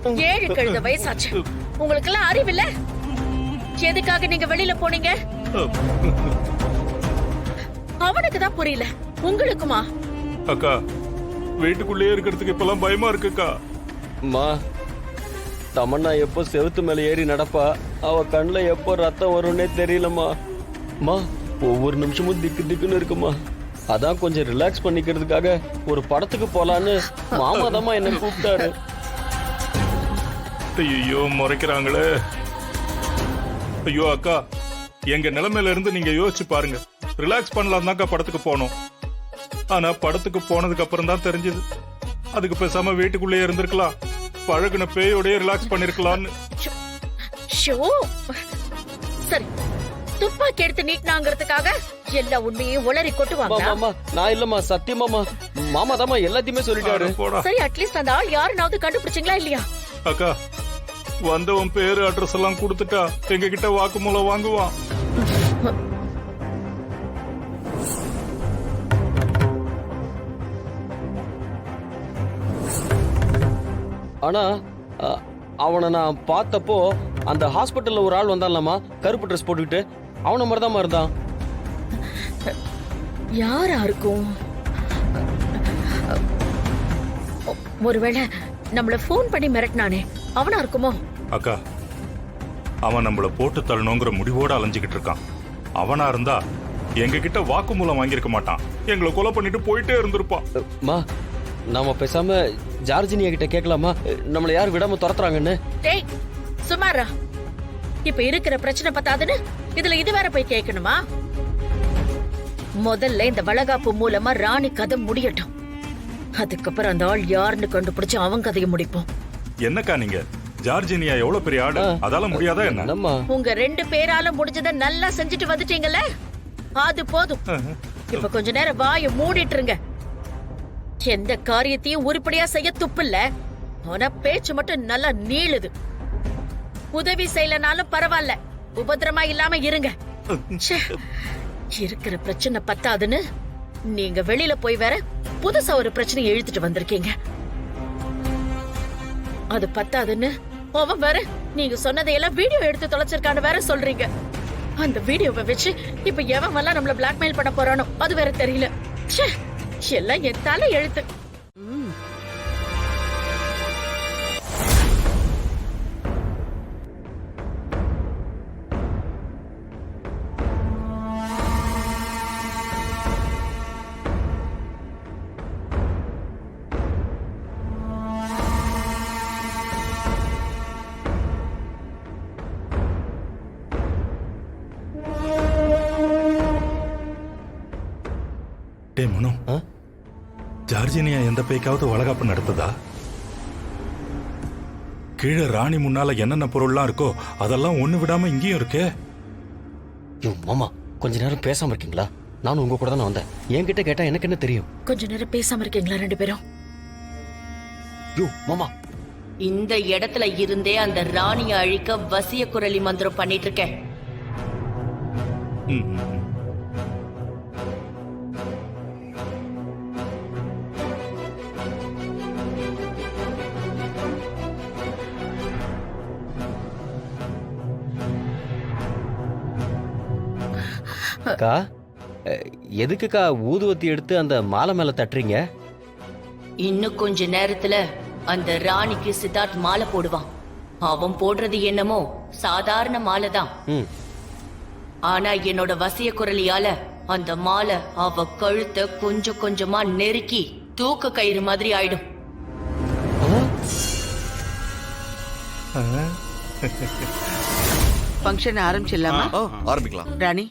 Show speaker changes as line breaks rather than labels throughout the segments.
7 கழுத வயசாச்சு. உங்களுக்கு எல்லாம் அறிவில்ல? எதுக்காக நீங்க வெளியில போனீங்க? அவனுக்கு தான் புரியல, உங்களுக்குமா?
அக்கா, வீட்டுக்குள்ளேயே இருக்கிறதுக்கு இப்பெல்லாம் பயமா இருக்குக்கா.
மா, தமன்னா எப்போ செவுத்து மேல ஏறி நடப்பா, அவ கண்ணுல எப்போ ரத்தம் வரும்னே தெரியலம்மா. மா, ஒவ்வொரு நிமிஷமும் திக்கு திக்குன்னு இருக்குமா. அதான் கொஞ்சம் ரிலாக்ஸ் பண்ணிக்கிறதுக்காக ஒரு படத்துக்கு போலான்னு மாமா தாம்மா என்ன கூப்பிட்டாரு.
ஐயோ, முறைக்கிறாங்களே. ஐயோ அக்கா, எங்க நிலைமையில இருந்து நீங்க யோசிச்சு பாருங்க. ரிலாக்ஸ் பண்ணலாம் தான்க்கா படத்துக்கு போனோம். ஆனா படத்துக்கு போனதுக்கு அப்புறம் தான் தெரிஞ்சது, அதுக்கு பேசாம வீட்டுக்குள்ளேயே இருந்திருக்கலாம், பழகுன பேயோடய ரிலாக்ஸ் பண்ணிருக்கலாம்னு.
சரி, துப்பாக்கி எடுத்து நீட்டினாங்கிறதுக்காக எல்லா உண்மையும் உளறி கொட்டுவாங்க.
மாமா, நான் இல்லம்மா, சத்தியமாமா மாமா தாம்மா எல்லாத்தையுமே சொல்லிட்டாரு.
சரி, அட்லீஸ்ட் அந்த ஆள் யாருனாவது கண்டுபிடிச்சிங்களா இல்லையா?
அக்கா, வந்தவன் பேரு அட்ரஸ் எல்லாம் கொடுத்துட்டா எங்க கிட்ட வாக்குமூலம் வாங்குவான்.
ஆனா அவனை நான் பார்த்தப்போ அந்த ஹாஸ்பிட்டல்ல ஒரு ஆள் வந்தான்லாமா, கருப்பு ட்ரெஸ் போட்டுக்கிட்டு. அவன மாதிரி தான் இருந்தான்.
யாரா இருக்கும்? ஒருவேளை நம்மள போன் பண்ணி மிரட்டினானே, அவனா இருக்குமோ?
அக்கா, அவன் நம்மள போட்டு தள்ளணுங்கிற முடிவோட அலைஞ்சுக்கிட்டு இருக்கான். அவனா இருந்தா எங்க கிட்ட வாக்குமூலம் வாங்கியிருக்க மாட்டான், எங்களை கொலை பண்ணிட்டு போயிட்டே இருந்திருப்பான்.
மா, நாம பேசாம ஜார்ஜினியா கிட்ட கேட்கலாமா, நம்மள யார் விடாம துரத்துறாங்கன்னு?
டேய் சுமாரா, இப்ப இருக்கிற பிரச்சனை பத்தாதுன்னு இதுல இது வேற போய் கேட்கணுமா? முதல்ல இந்த வளகாப்பு மூலமா ராணி கதை முடியட்டும், அதுக்கப்புறம் அந்த ஆள் யாருன்னு கண்டுபிடிச்சு அவன் கதையை முடிப்போம்.
என்னக்கா நீங்க, ஜார்ஜினியா எவ்வளவு பெரிய ஆடு, அதால முடியாதா என்ன?
உங்க 2 பேரால முடிஞ்சதை நல்லா செஞ்சுட்டு வந்துட்டீங்கல்ல, அது போதும். இப்ப கொஞ்ச நேரம் வாயை மூடிட்டு இருங்க. எந்த காரியத்தையும் உருப்படியா செய்ய துப்பில்ல, ஆனா பேச்சு மட்டும் நல்லா நீளுது. உதவி செய்யலனாலும் பரவாயில்ல, உபத்திரமா இல்லாம இருங்க. இருக்கிற பிரச்சனை பத்தாதுன்னு நீங்க வெளியில போய் வேற புதுசா ஒரு பிரச்சனை இழுத்துட்டு வந்திருக்கீங்க. அது பத்தாதுன்னு அவன் வேற நீங்க சொன்னதையெல்லாம் வீடியோ எடுத்து தொலைச்சிருக்கான்னு வேற சொல்றீங்க. அந்த வீடியோவை வச்சு இப்ப எவன் எல்லாம் நம்மள பிளாக்மெயில் பண்ண போறானோ அது வேற தெரியல. எல்லாம் என் தலை எழுத்து.
டே மனு, ஜார்ஜினியா எந்த பேய்க்காவது வளகாப்பு நடத்துதா? கீழே ராணி முன்னால என்னென்ன பொருள்லாம் இருக்கோ அதெல்லாம் ஒண்ணு விடாம இங்கேயும் இருக்கே.
மாமா, கொஞ்ச நேரம் பேசாம இருக்கீங்களா? நானும் உங்க கூட தான் வந்தேன். என்கிட்ட கேட்டா எனக்கு என்ன தெரியும்?
கொஞ்ச நேரம் பேசாம இருக்கீங்களா 2 பேரும்?
மாமா,
இந்த இடத்துல இருந்தே அந்த ராணியை அழிக்க வசிய குரலி மந்திரம் பண்ணிட்டு இருக்கேன்.
அக்கா, எதுக்குக்கா ஊதுவத்தி எடுத்து அந்த மாலை மேல தட்டுறீங்க?
இன்னும் கொஞ்ச நேரத்துல அந்த ராணிக்கு சித்தார்த் மாலை போடுவான். அவன் போடுறது என்னமோ சாதாரண மாலை தான். ஆனா என்னோட வசிய குரலியால அந்த மாலை அவ கழுத்தை கொஞ்சம் கொஞ்சமா நெருக்கி தூக்க கயிறு மாதிரி ஆயிடும்.
ஃபங்க்ஷன் ஆரம்பிச்சிடலாமா?
ஆரம்பிக்கலாம்.
ராணி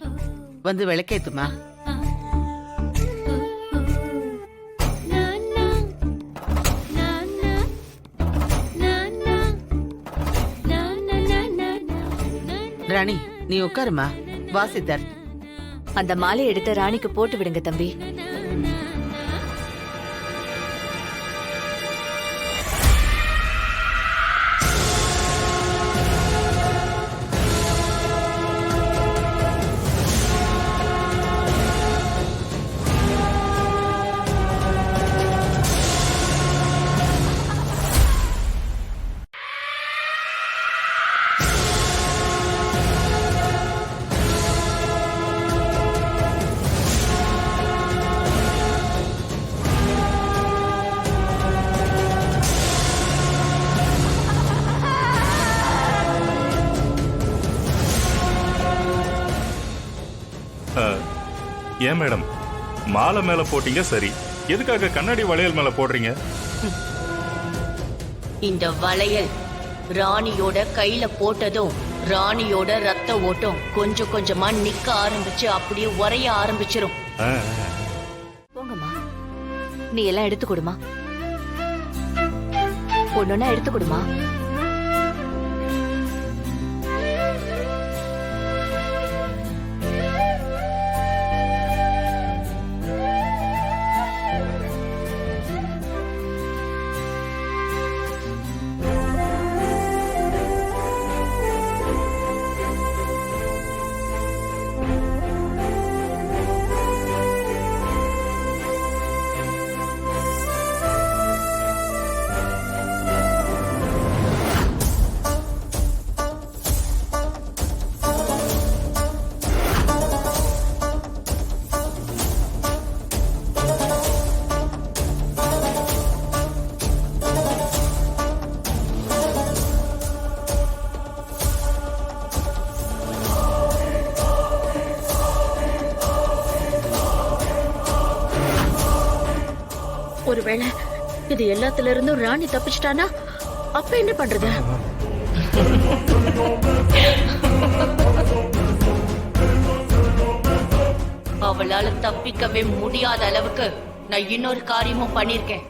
வந்து விளக்கேத்துமா. ராணி நீ உட்காருமா. வாசித்தார்
அந்த மாலை எடுத்த ராணிக்கு போட்டு விடுங்க தம்பி.
ஏன் மேடம், மாலை மேல போட்டீங்க சரி, எதுக்காக கண்ணாடி வளையல் மேல போடுறீங்க?
இந்த வளையல் ராணியோட கையில போட்டதும் ராணியோட ரத்த ஓட்டம் கொஞ்சம் கொஞ்சமா நிக்க ஆரம்பிச்சு அப்படியே உறைய ஆரம்பிச்சிரும்.
ஆ,
போங்கம்மா, நீ எல்லாம் எடுத்து கொடுமா. ஒன்னொன்னா எடுத்து கொடுமா.
ஒருவேளை இது எல்லாத்துல இருந்தும் ராணி தப்பிச்சிட்டானா அப்ப என்ன பண்றது? அவளால தப்பிக்கவே முடியாத அளவுக்கு நான் இன்னொரு காரியமும் பண்ணிருக்கேன்.